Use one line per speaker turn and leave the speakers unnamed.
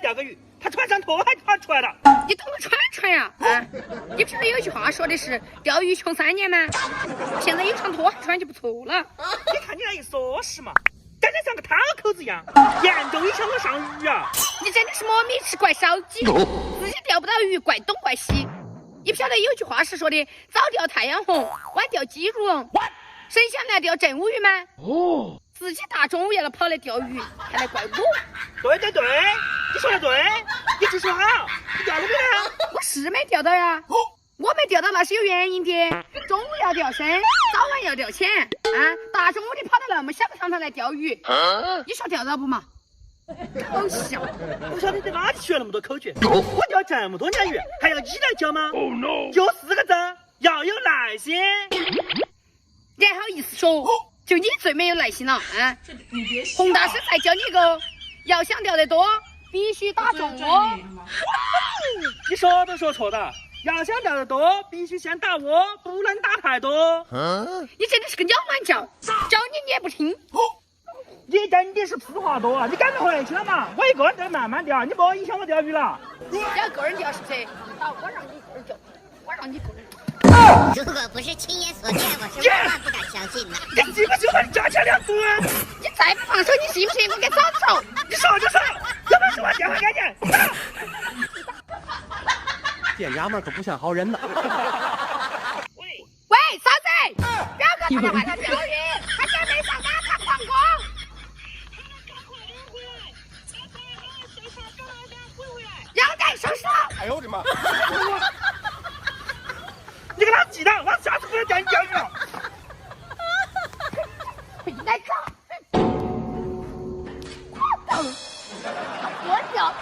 钓个鱼，他船上拖还跑出来了。
你懂个船呀？啊！你不晓得有句话说的是钓鱼穷3年吗？现在有双拖船就不错了。
你看你那一说是嘛，真的像个讨口子一样，严重影响我上鱼啊！
你真的是莫名吃怪烧鸡，自己钓不到鱼，怪东怪西。你不晓得有句话是说的早钓太阳红，晚钓鸡如龙，神仙来钓真乌鱼吗？哦，自己大中午也来跑来钓鱼，还来怪我？
对，你说的对，你技术好，你钓了没呢？
我是没钓到呀。我没钓到那是有原因的，中午要钓深，早晚要钓浅啊！大中午的跑到那么小个塘头来钓鱼，你说钓到不嘛？好笑！
不晓得在哪里学那么多口诀。我钓这么多年鱼，还要你来教吗？ Oh no！ 就4个字，要有耐心。
你还好意思说？就你最没有耐心了啊！洪大师再教你一个，要想钓得多，必须打中窝。
你说都说错的。要想钓得多，必须先打窝，不能打太多。
你真的是个鸟乱叫，教你也不听。
你真的是屁话多啊！你赶快回去了嘛，我一个人在慢慢钓，你莫影响我钓鱼了。
你要个人钓是不是？好，我让你个人钓，我让你个人钓。
如果不是亲眼所见，我是万万不敢相信的。
你信不信我价钱2吨？
你再不放手，你信不信我给找着？
你说就说，有本事我电话给你。
这娘们可不像好人呢。
喂，嫂子，表哥他在外头钓鱼，他今儿没上班，他旷工。让带收拾了。
哎呦我的妈！
你给他记到，我下次不能叫你钓鱼了。
来走，我钓。